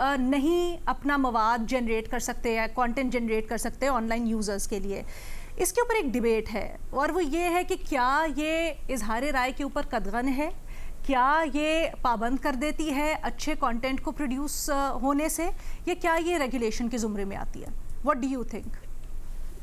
नहीं अपना मवाद जनरेट कर सकते या कंटेंट जनरेट कर सकते ऑनलाइन यूज़र्स के लिए। इसके ऊपर एक डिबेट है, और वो ये है कि क्या ये इजहार राय के ऊपर कदगन है, क्या ये पाबंद कर देती है अच्छे कंटेंट को प्रोड्यूस होने से, या क्या ये रेगुलेशन के ज़ुमरे में आती है? What do you think?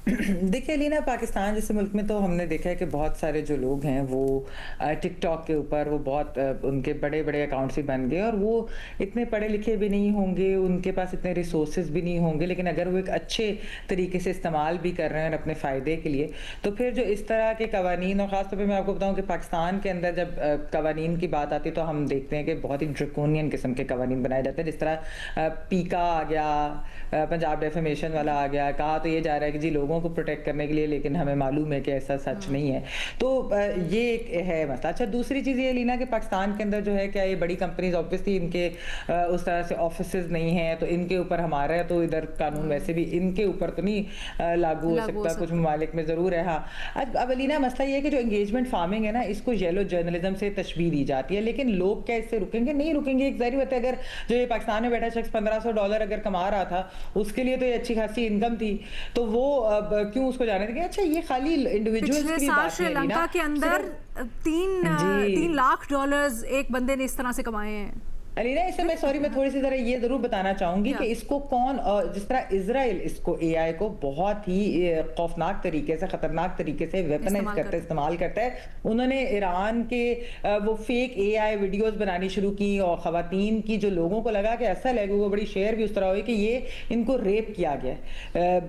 देखिए लीना, पाकिस्तान जैसे मुल्क में तो हमने देखा है कि बहुत सारे जो लोग हैं वो टिकटॉक के ऊपर वो बहुत उनके बड़े बड़े अकाउंट्स भी बन गए, और वो इतने पढ़े लिखे भी नहीं होंगे, उनके पास इतने रिसोर्सेज भी नहीं होंगे, लेकिन अगर वो एक अच्छे तरीके से इस्तेमाल भी कर रहे हैं अपने फ़ायदे के लिए, तो फिर जो इस तरह के कवानीन, और ख़ासतौर पर मैं आपको बताऊँ कि पाकिस्तान के अंदर जब कवानीन की बात आती है तो हम देखते हैं कि बहुत ही ड्रकोनियन किस्म के कवानीन बनाए जाते हैं। जिस तरह पीका आ गया, पंजाब डेफेमेशन वाला आ गया, कहा तो ये जा रहा है कि जी लोगों لوگوں کو پروٹیکٹ کرنے کے لیے, لیکن ہمیں معلوم ہے کہ ایسا سچ نہیں ہے. تو یہ ایک ہے مسئلہ. اچھا, دوسری چیز یہ لینا کہ پاکستان کے اندر جو ہے کیا یہ بڑی کمپنیز آبویسلی ان کے اس طرح سے آفیسز نہیں ہیں, تو ان کے اوپر ہمارا تو ادھر قانون ویسے بھی ان کے اوپر تو نہیں لاگو ہو سکتا, کچھ ممالک میں ضرور ہے. ہاں, اب علینا مسئلہ یہ ہے کہ جو انگیجمنٹ فارمنگ ہے نا, اس کو یلو جرنلزم سے تشبیہ دی جاتی ہے, لیکن لوگ کیا اس سے رکیں گے؟ نہیں رکیں گے. ایک ظاہری بات ہے, اگر جو یہ پاکستان میں بیٹھا شخص $1500 اگر کما رہا تھا, اس کے لیے تو یہ اچھی خاصی انکم تھی, تو وہ کیوں اس کو جانے دیں گے؟ اچھا, یہ خالی انڈیویجولز کی بات ہے. سری لنکا کے اندر $3 لاکھ ایک بندے نے اس طرح سے کمائے ہیں. علینا, اس سے میں سوری میں تھوڑی سی ذرا یہ ضرور بتانا چاہوں گی کہ اس کو کون, جس طرح اسرائیل اس کو اے آئی کو بہت ہی خوفناک طریقے سے, خطرناک طریقے سے ویپنائز کرتا ہے, استعمال کرتا ہے. انہوں نے ایران کے وہ فیک اے آئی ویڈیوز بنانی شروع کی, اور خواتین کی جو لوگوں کو لگا کہ اصل ہے, وہ بڑی شیئر بھی اس طرح ہوئی کہ یہ ان کو ریپ کیا گیا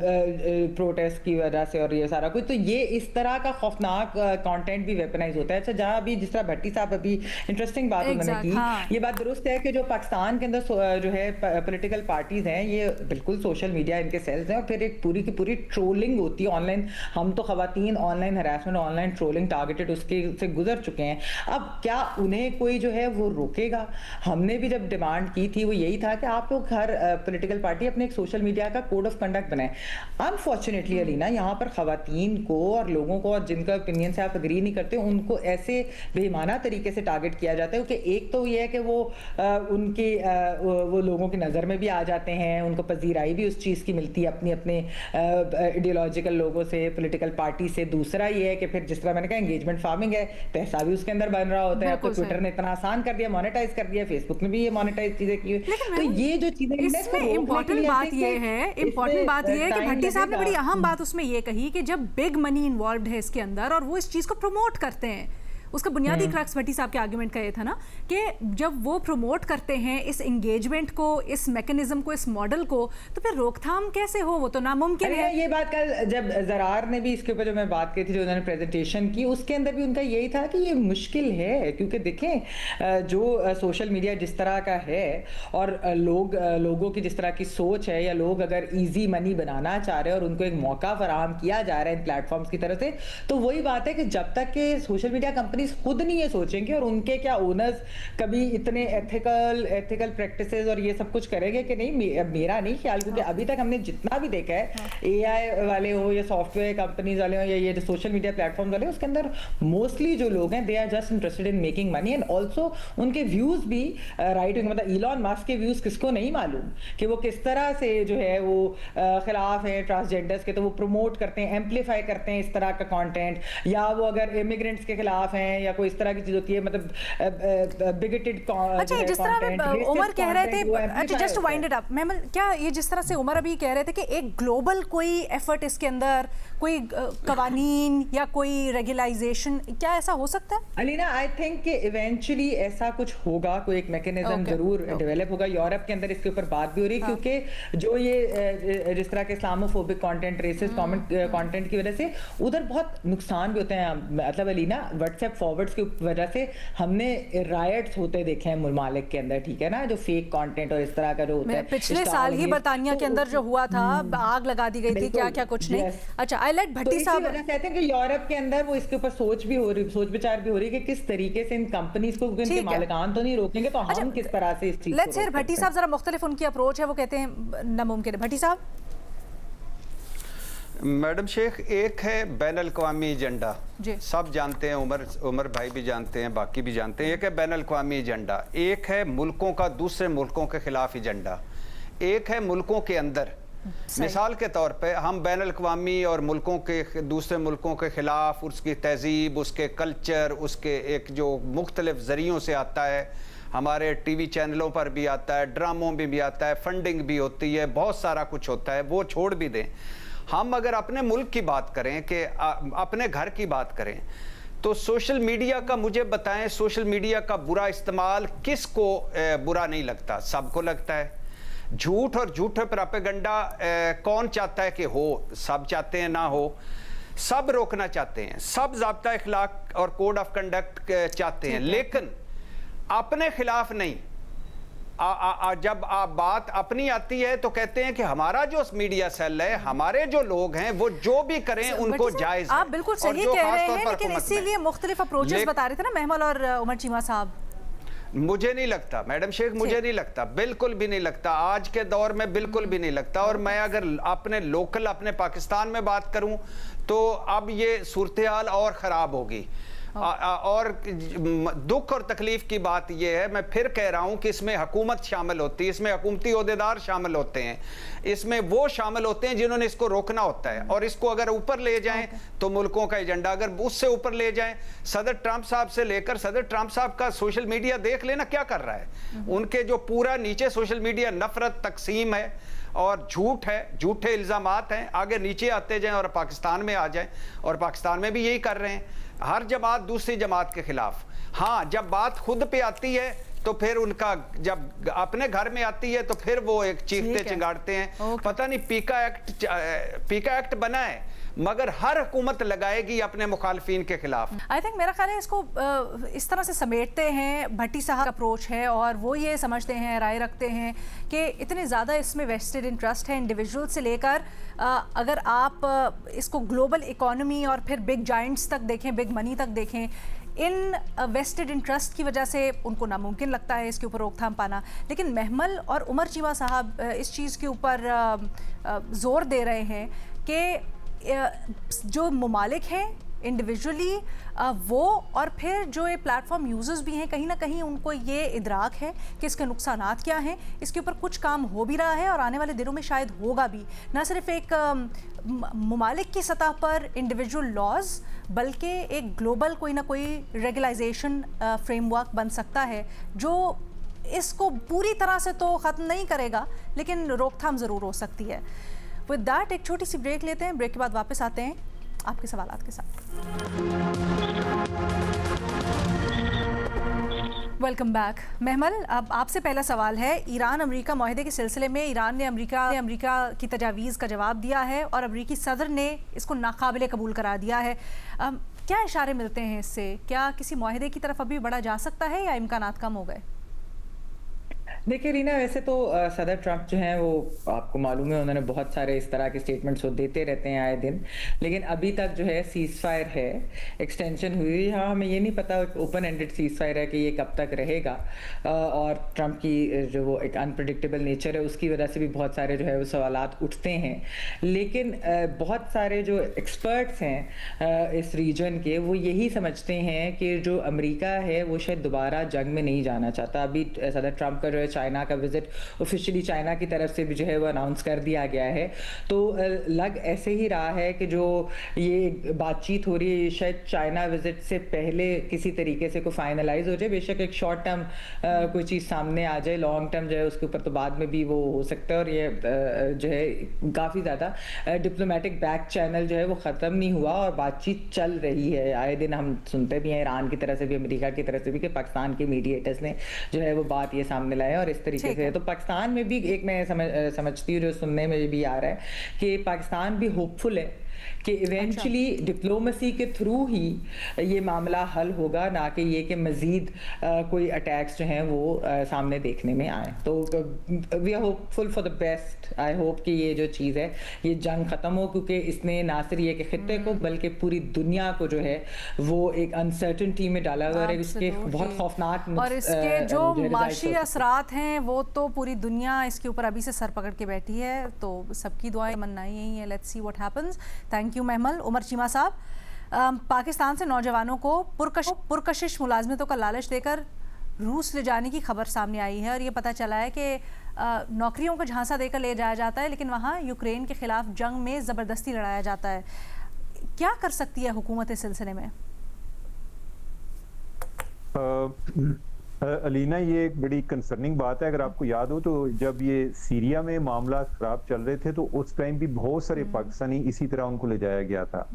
پروٹیسٹ کی وجہ سے اور یہ سارا کچھ. تو یہ اس طرح کا خوفناک کانٹینٹ بھی ویپنائز ہوتا ہے. اچھا, جہاں بھی جس طرح بھٹی صاحب ابھی انٹرسٹنگ بات انہوں نے کی, یہ بات درست ہے کہ جو پاکستان کے اندر جو ہے پولیٹیکل پارٹیز ہیں, یہ بالکل سوشل میڈیا ان کے سیلز ہیں, اور پھر ایک پوری کی پوری ٹرولنگ ہوتی ہے آن لائن. ہم تو خواتین online harassment, online trolling targeted اس کے سے گزر چکے ہیں. اب کیا انہیں کوئی جو ہے وہ روکے گا؟ ہم نے بھی جب ڈیمانڈ کی تھی وہ یہی تھا کہ آپ لوگ ہر پولیٹیکل پارٹی اپنے ایک سوشل میڈیا کا کوڈ آف کنڈکٹ بنائیں. انفارچونیٹلی علینا, یہاں پر خواتین کو اور لوگوں کو, اور جن کا اوپینین سے آپ اگری نہیں کرتے, ان کو ایسے بے ایمانہ طریقے سے ٹارگیٹ کیا جاتا ہے کہ ایک تو یہ ہے کہ وہ ان کی وہ لوگوں کی نظر میں بھی آ جاتے ہیں, ان کو پذیرائی بھی اس چیز کی ملتی ہے اپنی اپنے ایڈیولوجیکل لوگوں سے, پولیٹیکل پارٹی سے. دوسرا یہ ہے کہ پھر جس طرح میں نے کہا انگیجمنٹ فارمنگ ہے, پیسہ بھی اس کے اندر بن رہا ہوتا ہے. اب تو ٹویٹر نے اتنا آسان کر دیا, مانیٹائز کر دیا, فیس بک نے بھی یہ مانیٹائز چیزیں کی ہوئی. تو یہ جو چیزیں امپورٹنٹ بات یہ ہے کہ بھٹی صاحب نے بڑی اہم بات اس میں یہ کہی کہ جب بگ منی انوالوڈ ہے اس کے اندر اور وہ اس چیز کو پروموٹ کرتے ہیں, اس کا بنیادی کرکس بھٹی صاحب کے آرگومنٹ کا یہ تھا نا کہ جب وہ پروموٹ کرتے ہیں اس انگیجمنٹ کو, اس میکنزم کو, اس ماڈل کو, تو پھر روک تھام کیسے ہو؟ وہ تو ناممکن ہے. یہ بات کل جب زرار نے بھی اس کے اوپر جو میں بات کی تھی, جو انہوں نے پریزنٹیشن کی, اس کے اندر بھی ان کا یہی تھا کہ یہ مشکل ہے, کیونکہ دیکھیں جو سوشل میڈیا جس طرح کا ہے اور لوگوں کی جس طرح کی سوچ ہے, یا لوگ اگر ایزی منی بنانا چاہ رہے ہیں اور ان کو ایک موقع فراہم کیا جا رہا ہے ان پلیٹ فارمز کی طرف سے, تو وہی بات ہے کہ جب تک کہ سوشل میڈیا کمپنی خود نہیں یہ سوچیں گے, اور ان کے کیا اونرز کبھی اتنے ایتھیکل پریکٹسز اور یہ سب کچھ کریں گے کہ نہیں, میرا نہیں خیال, کیونکہ ابھی تک ہم نے جتنا بھی دیکھا ہے, اے آئی والے ہو یا سافٹ ویئر کمپنیز والے ہو یا یہ جو سوشل میڈیا پلیٹ فارم والے, اس کے اندر موسٹلی جو لوگ ہیں they are just interested in making money, and also ان کے ویوز بھی رائٹ ونگ, مطلب ایلون ماسک کے ویوز کس کو نہیں معلوم کہ وہ کس طرح سے جو ہے وہ خلاف ہیں ٹرانسجینڈرز کے, تو وہ پروموٹ کرتے ہیں, ایمپلیفائی کرتے ہیں اس طرح کا کانٹینٹ, یا وہ اگر امیگرینٹس کے خلاف ہیں یا کوئی اس طرح کی چیز ہوتی ہے, مطلب بگیٹڈ. اچھا, جس طرح عمر کہہ رہے تھے, اچھا جسٹ وائنڈ اٹ اپ محمل, کیا یہ جس طرح سے عمر ابھی کہہ رہے تھے کہ ایک گلوبل کوئی ایفرٹ اس کے اندر, کوئی قوانین یا کوئی ریگولائزیشن, کیا ایسا ہو سکتا ہے؟ علینا, آئی تھنک کہ ایونچولی ایسا کچھ ہوگا, کوئی ایک میکینزم ضرور ڈیولپ ہوگا. یورپ کے اندر اس کے اوپر بات بھی ہو رہی ہے, کیونکہ جو یہ جس طرح کے اسلاموفوبک کانٹینٹ, ریسسٹ کانٹینٹ کی وجہ سے ادھر بہت نقصان بھی ہوتے ہیں. مطلب علینا, واٹس ایپ فارورڈز کی وجہ سے ہم نے رائٹس ہوتے دیکھے ہیں ممالک کے اندر, ٹھیک ہے نا, جو فیک کانٹینٹ اور اس طرح کا جو ہوتا ہے. پچھلے سال ہی برطانیہ کے اندر جو ہوا تھا, آگ لگا دی گئی تھی, کیا کیا کچھ نہیں. اچھا, آئی لیٹ بھٹی صاحب کہتے ہیں کہ یورپ کے اندر وہ اس کے اوپر سوچ بھی ہو رہی, سوچ بچار بھی ہو رہی ہے کہ کس طریقے سے ان کمپنیز کو, ان کے مالکان تو نہیں روکیں گے, تو ہم کس طرح سے اس چیز کو. لیٹس ہیئر بھٹی صاحب, ذرا مختلف ان کی اپروچ ہے, وہ کہتے ہیں ناممکن ہے. بھٹی صاحب. میڈم شیخ, ایک ہے بین الاقوامی ایجنڈا, سب جانتے ہیں, عمر بھائی بھی جانتے ہیں, باقی بھی جانتے ہیں, ایک ہے بین الاقوامی ایجنڈا, ایک ہے ملکوں کا دوسرے ملکوں کے خلاف ایجنڈا, ایک ہے ملکوں کے اندر. مثال کے طور پہ ہم بین الاقوامی اور ملکوں کے دوسرے ملکوں کے خلاف, اس کی تہذیب, اس کے کلچر, اس کے ایک جو مختلف ذریعوں سے آتا ہے, ہمارے ٹی وی چینلوں پر بھی آتا ہے, ڈراموں میں بھی آتا ہے, فنڈنگ بھی ہوتی ہے, بہت سارا کچھ ہوتا ہے, وہ چھوڑ بھی دیں. ہم اگر اپنے ملک کی بات کریں, کہ اپنے گھر کی بات کریں, تو سوشل میڈیا کا مجھے بتائیں, سوشل میڈیا کا برا استعمال کس کو برا نہیں لگتا؟ سب کو لگتا ہے. جھوٹ اور جھوٹے پراپیگنڈا کون چاہتا ہے کہ ہو؟ سب چاہتے ہیں نہ ہو. سب روکنا چاہتے ہیں, سب ضابطہ اخلاق اور کوڈ آف کنڈکٹ چاہتے ہیں, لیکن اپنے خلاف نہیں, जब बात अपनी आती है तो कहते हैं कि हमारा जो मीडिया सेल है, हमारे जो लोग हैं, वो जो भी करें उनको जायज है। आप बिल्कुल सही कह रहे हैं, लेकिन इसीलिए मुख्तलिफ अप्रोचेस बता रहे थे ना महमल और उमर चीमा साहब। मुझे नहीं लगता मैडम शेख, मुझे नहीं लगता, बिल्कुल भी नहीं लगता, आज के दौर में बिल्कुल भी नहीं लगता। और मैं अगर अपने लोकल, अपने पाकिस्तान में बात करूं तो अब ये सूरत हाल और ख़राब होगी। और दुख और तकलीफ की बात यह है, मैं फिर कह रहा हूं कि इसमें हुकूमत शामिल होती है, इसमें हुकूमती ओहदेदार शामिल होते हैं, इसमें वो शामिल होते हैं जिन्होंने इसको रोकना होता है। और इसको अगर ऊपर ले जाएं तो मुल्कों का एजेंडा, अगर उससे ऊपर ले जाएं, सदर ट्रंप साहब से लेकर, सदर ट्रंप साहब का सोशल मीडिया देख लेना क्या कर रहा है। उनके जो पूरा नीचे सोशल मीडिया नफरत, तकसीम है और झूठ है, झूठे इल्जामात हैं। आगे नीचे आते जाएं और पाकिस्तान में आ जाएं, और पाकिस्तान में भी यही कर रहे हैं, हर जमात दूसरी जमात के खिलाफ। हाँ, जब बात खुद पे आती है तो फिर उनका, जब अपने घर में आती है तो फिर वो एक चीखते चिंगाड़ते हैं। पता नहीं पीका एक्ट बना है, मगर हर हुकूमत लगाएगी अपने मुखालफिन के खिलाफ। आई थिंक मेरा ख्याल है इसको इस तरह से समेटते हैं, भट्टी साहब का अप्रोच है, और वो ये समझते हैं, राय रखते हैं कि इतने ज़्यादा इसमें वेस्टेड इंटरेस्ट है इंडिविजुअल से लेकर, अगर आप इसको ग्लोबल इकोनॉमी और फिर बिग जाइंट्स तक देखें, बिग मनी तक देखें, इन वेस्टेड इंटरेस्ट की वजह से उनको नामुमकिन लगता है इसके ऊपर रोकथाम पाना। लेकिन महमल और उमर चीमा साहब इस चीज़ के ऊपर ज़ोर दे रहे हैं कि जो ममालिक हैं इंडिविजुअली, वो और फिर जो ये प्लेटफॉर्म यूज़र्स भी हैं, कहीं ना कहीं उनको ये इदराक है कि इसके नुकसानात क्या हैं, इसके ऊपर कुछ काम हो भी रहा है और आने वाले दिनों में शायद होगा भी। ना सिर्फ एक ममालिक की सतह पर इंडिविजुअल लॉज, बल्कि एक ग्लोबल कोई ना कोई रेगुलाइजेशन फ्रेमवर्क बन सकता है जो इसको पूरी तरह से तो ख़त्म नहीं करेगा, लेकिन रोकथाम ज़रूर हो सकती है। विद दैट एक छोटी सी ब्रेक लेते हैं, ब्रेक के बाद वापस आते हैं आपके सवालात के साथ। Welcome back. महमल, अब आपसे पहला सवाल है, ईरान अमेरिका माहदे के सिलसिले में ईरान ने अमेरिका की तजावीज़ का जवाब दिया है और अमेरिकी सदर ने इसको नाकाबिले कबूल करार दिया है। क्या इशारे मिलते हैं इससे? क्या किसी माहदे की तरफ अभी बढ़ा जा सकता है या इम्कानात कम हो गए? देखिए रीना, वैसे तो सदर ट्रंप जो हैं वो आपको मालूम है, उन्होंने बहुत सारे इस तरह के स्टेटमेंट्स वो देते रहते हैं आए दिन, लेकिन अभी तक जो है सीज फायर है, एक्सटेंशन हुई। हाँ, हमें ये नहीं पता ओपन एंडेड सीज फायर है कि ये कब तक रहेगा, और ट्रंप की जो वो एक अनप्रेडिक्टेबल नेचर है उसकी वजह से भी बहुत सारे जो है वो सवालात उठते हैं। लेकिन बहुत सारे जो एक्सपर्ट्स हैं इस रीजन के, वो यही समझते हैं कि जो अमेरिका है वो शायद दोबारा जंग में नहीं जाना चाहता। अभी सदर ट्रंप का जो है चाइना का विजिट ऑफिशियली चाइना की तरफ से भी जो है वो अनाउंस कर दिया गया है, तो लग ऐसे ही रहा है कि जो ये बातचीत हो रही है शायद चाइना विजिट से पहले किसी तरीके से कोई फाइनलाइज हो जाए। बेशक एक शॉर्ट टर्म कोई चीज़ सामने आ जाए, लॉन्ग टर्म जो है उसके ऊपर तो बाद में भी वो हो सकता है। और ये जो है काफ़ी ज़्यादा डिप्लोमेटिक बैक चैनल जो है वो ख़त्म नहीं हुआ और बातचीत चल रही है। आए दिन हम सुनते भी हैं ईरान की तरफ से भी, अमेरिका की तरफ से भी, कि पाकिस्तान के मीडिएटर्स ने जो है वो बात ये सामने लाया और इस तरीके से। तो पाकिस्तान में भी एक मैं समझती हूँ, जो सुनने में भी आ रहा है कि पाकिस्तान भी होपफुल है कि इवेंचुअली डिप्लोमेसी के थ्रू ही ये मामला हल होगा, ना कि ये कि मज़ीद कोई अटैक्स जो हैं वो सामने देखने में आए। तो we are hopeful for the best. I hope कि ये जो चीज़ है ये जंग ख़त्म हो, क्योंकि इसने ना सिर्फ ये कि खित्ते को बल्कि पूरी दुनिया को जो है वो एक अनसर्टनिटी में डाला हुआ है। इसके बहुत खौफनाक और इसके जो माशी असरात हैं वो तो पूरी दुनिया इसके ऊपर अभी से सर पकड़ के बैठी है। तो सबकी दुआएं मन्नाई यही है, let's see what happens. Thank you Mehmal. Umar Cheema साहब, पाकिस्तान से नौजवानों को पुरकशिश मुलाजमतों का लालच देकर रूस ले जाने की खबर सामने आई है और ये पता चला है कि नौकरियों को झांसा देकर ले जाया जाता है, लेकिन वहाँ यूक्रेन के खिलाफ जंग में ज़बरदस्ती लड़ाया जाता है। क्या कर सकती है हुकूमत इस सिलसिले में? अलीना, ये एक बड़ी कंसर्निंग बात है। अगर आपको याद हो तो जब ये सीरिया में मामला खराब चल रहे थे तो उस टाइम भी बहुत सारे पाकिस्तानी इसी तरह उनको ले जाया गया था।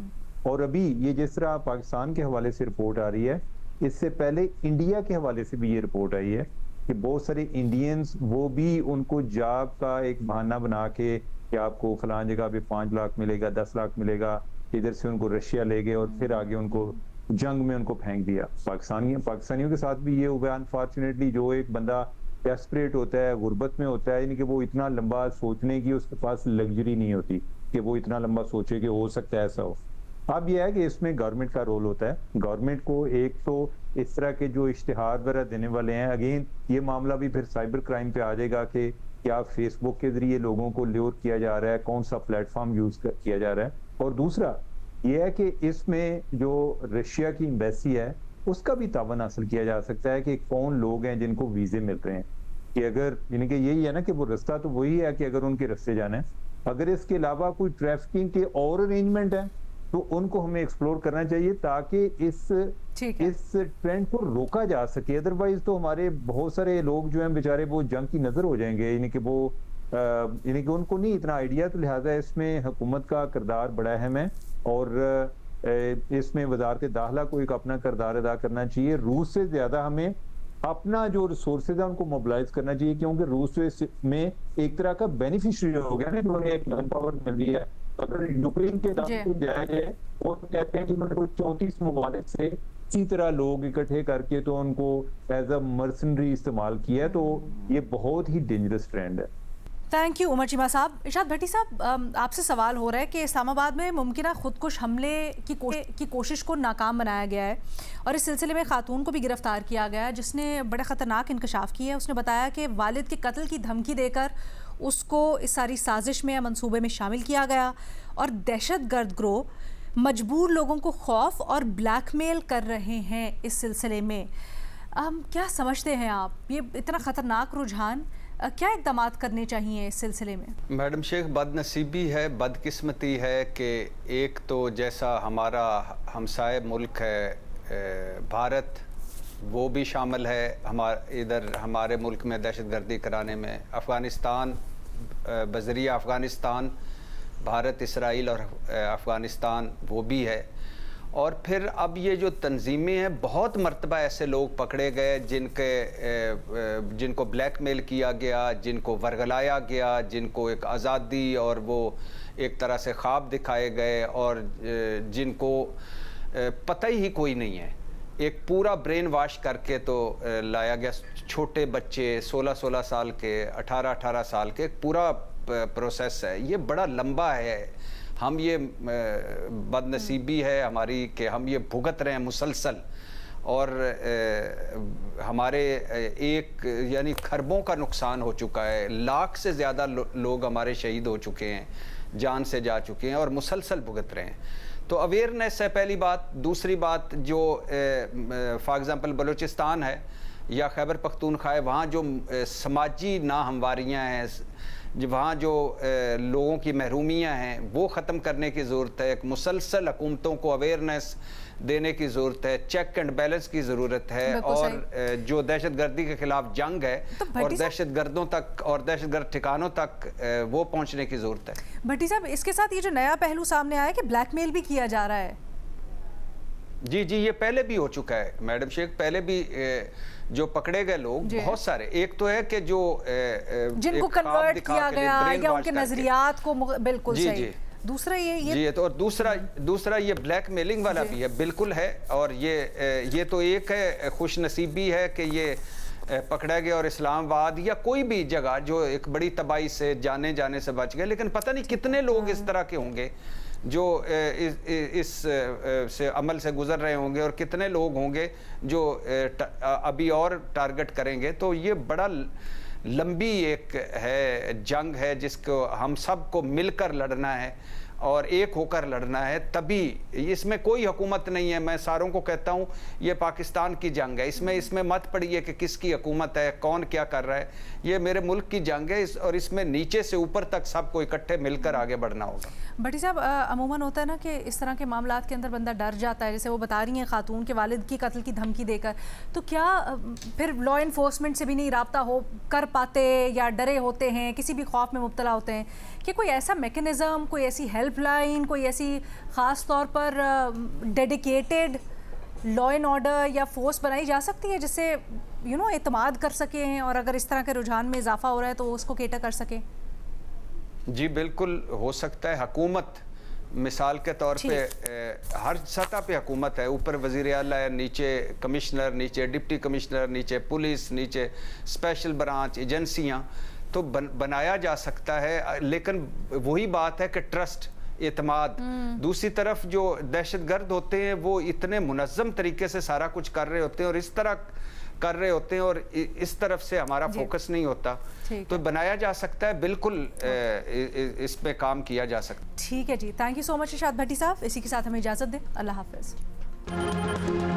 और अभी ये जिस तरह पाकिस्तान के हवाले से रिपोर्ट आ रही है, इससे पहले इंडिया के हवाले से भी ये रिपोर्ट आई है कि बहुत सारे इंडियंस वो भी उनको जॉब का एक बहाना बना के कि आपको फलां जगह पे 5 लाख मिलेगा, 10 लाख मिलेगा, इधर से उनको रशिया ले गए और फिर आगे उनको जंग में उनको फेंक दिया। पाकिस्तानियों के साथ भी ये हुआ अनफॉर्चुनेटली। जो एक बंदा डेस्परेट होता है, गुर्बत में होता है, यानी कि वो इतना लंबा सोचने की उसके पास लग्जरी नहीं होती कि वो इतना लंबा सोचे कि हो सकता है ऐसा हो। अब यह है कि इसमें गवर्नमेंट का रोल होता है। गवर्नमेंट को एक तो इस तरह के जो इश्तिहार वगैरह देने वाले हैं, अगेन ये मामला भी फिर साइबर क्राइम पे आ जाएगा कि क्या फेसबुक के जरिए लोगों को ल्योर किया जा रहा है, कौन सा प्लेटफॉर्म यूज किया जा रहा है। और दूसरा ये है कि इसमें जो रशिया की एम्बेसी है उसका भी तावन हासिल किया जा सकता है कि कौन लोग हैं जिनको वीजे मिल रहे हैं, कि अगर यानी कि यही है ना कि वो रास्ता तो वही है कि अगर उनके रास्ते जाना है, अगर इसके अलावा कोई ट्रैफिकिंग के और अरेंजमेंट है तो उनको हमें एक्सप्लोर करना चाहिए ताकि इस ट्रेंड को रोका जा सके। अदरवाइज तो हमारे बहुत सारे लोग जो हैं बेचारे वो जंग की नजर हो जाएंगे, यानी कि वो यानी कि उनको नहीं इतना आइडिया। तो लिहाजा इसमें हुकूमत का किरदार बड़ा अहम है और इसमें वजारत दाखिला को एक अपना किरदार अदा करना चाहिए। रूस से ज्यादा हमें अपना जो रिसोर्सेज है उनको मोबिलाइज करना चाहिए, क्योंकि रूस में एक तरह का बेनिफिशियरी हो गया ना, जो हमें एक मैन पावर मिल रही है। अगर यूक्रेन के दाखिल जाया जाए वो कहते हैं कि उन्होंने 34 ममालिक से इसी तरह लोग इकट्ठे करके तो उनको एज अ मर्सनरी इस्तेमाल किया, तो ये बहुत ही डेंजरस ट्रेंड है। थैंक यू उमर चीमा साहब। इरशाद भट्टी साहब, आपसे सवाल हो रहा है कि इस्लामाबाद में मुमकिन खुदकुश हमले की कोशिश को नाकाम बनाया गया है और इस सिलसिले में खातून को भी गिरफ्तार किया गया है जिसने बड़े ख़तरनाक इंकशाफ किया है। उसने बताया कि वालिद के कत्ल की धमकी देकर उसको इस सारी साजिश में या मंसूबे में शामिल किया गया और दहशतगर्द ग्रोह मजबूर लोगों को खौफ और ब्लैकमेल कर रहे हैं इस सिलसिले में। क्या समझते हैं आप, ये इतना ख़तरनाक रुझान, क्या इक़दाम करने चाहिए इस सिलसिले में? मैडम शेख, बदनसीबी है, बदकिस्मती है कि एक तो जैसा हमारा हमसाए मुल्क है भारत, वो भी शामिल है इधर हमारे मुल्क में दहशतगर्दी कराने में। अफ़गानिस्तान बज़रिया अफ़गानिस्तान, भारत, इसराइल और अफ़गानिस्तान वो भी है। और फिर अब ये जो तंजीमें हैं, बहुत मरतबा ऐसे लोग पकड़े गए जिनको ब्लैकमेल किया गया, जिनको वर्गलाया गया, जिनको एक आज़ादी और वो एक तरह से ख्वाब दिखाए गए और जिनको पता ही कोई नहीं है। एक पूरा ब्रेन वॉश करके तो लाया गया। छोटे बच्चे 16-16 साल के, 18-18 साल के, पूरा प्रोसेस है। ये बड़ा लंबा है। हम ये बदनसीबी है हमारी कि हम ये भुगत रहे हैं मुसलसल, और हमारे एक यानी खरबों का नुकसान हो चुका है। लाख से ज़्यादा लोग हमारे शहीद हो चुके हैं, जान से जा चुके हैं और मुसलसल भुगत रहे हैं। तो अवेयरनेस है पहली बात। दूसरी बात, जो फॉर एग्ज़ाम्पल बलूचिस्तान है या खैबर पख्तूनख्वा है, वहाँ जो समाजी नाहमवारियाँ हैं, वहाँ जो लोगों की महरूमियाँ हैं, वो ख़त्म करने की ज़रूरत है। एक मुसलसल हुकूमतों को अवेयरनेस देने की ज़रूरत है, चेक एंड बैलेंस की ज़रूरत है, और जो दहशतगर्दी के ख़िलाफ़ जंग है और दहशतगर्दों तक और दहशतगर्द ठिकानों तक वो पहुँचने की ज़रूरत है। भट्टी साहब, इसके साथ ये जो नया पहलू सामने आया कि ब्लैकमेल भी किया जा रहा है। जी, ये पहले भी हो चुका है मैडम शेख। पहले भी जो पकड़े गए लोग बहुत सारे, एक तो है कि जो जिनको कन्वर्ट किया गया या उनके नजरियात को बिल्कुल सही। दूसरा ये तो, और दूसरा ये ब्लैकमेलिंग वाला भी है, बिल्कुल है। और ये तो एक है खुशनसीबी है कि ये पकड़ा गया और इस्लामाबाद या कोई भी जगह जो एक बड़ी तबाही से जाने से बच गए। लेकिन पता नहीं कितने लोग इस तरह के होंगे जो इस से अमल से गुजर रहे होंगे, और कितने लोग होंगे जो अभी और टारगेट करेंगे। तो ये बड़ा लंबी एक है जंग है जिसको हम सब को मिलकर लड़ना है और एक होकर लड़ना है, तभी। इसमें कोई हुकूमत नहीं है। मैं सारों को कहता हूँ ये पाकिस्तान की जंग है, इसमें मत पड़िए कि किसकी हुकूमत है, कौन क्या कर रहा है। ये मेरे मुल्क की जंग है, और इसमें नीचे से ऊपर तक सबको इकट्ठे मिलकर आगे बढ़ना होगा। भट्टी साहब, अमूमन होता है ना कि इस तरह के मामलात के अंदर बंदा डर जाता है, जैसे वो बता रही हैं खातून के वालिद की कत्ल की धमकी देकर, तो क्या फिर लॉ इन्फोर्समेंट से भी नहीं राब्ता कर पाते या डरे होते हैं, किसी भी खौफ में मुब्तला होते हैं कि कोई ऐसा मैकेनिज़्म, कोई ऐसी हेल्पलाइन, कोई ऐसी ख़ास तौर पर डेडिकेटेड लॉ एंड ऑर्डर या फोर्स बनाई जा सकती है जिससे एतमाद कर सकें और अगर इस तरह के रुझान में इजाफा हो रहा है तो उसको केटर कर सकें? जी बिल्कुल हो सकता है। हुकूमत मिसाल के तौर पे हर सतह पे हुकूमत है, ऊपर वज़ीर आला है, नीचे कमिश्नर, नीचे डिप्टी कमिश्नर, नीचे पुलिस, नीचे स्पेशल ब्रांच, एजेंसियां, तो बनाया जा सकता है। लेकिन वही बात है कि ट्रस्ट, एतमाद। दूसरी तरफ जो दहशतगर्द होते हैं वो इतने मुनज़्ज़म तरीके से सारा कुछ कर रहे होते हैं और इस तरह कर रहे होते हैं और इस तरफ से हमारा फोकस नहीं होता, तो बनाया जा सकता है, बिल्कुल इस पे काम किया जा सकता है। ठीक है जी, थैंक यू सो मच इरशाद भट्टी साहब। इसी के साथ हमें इजाज़त दें, अल्लाह हाफ़िज़।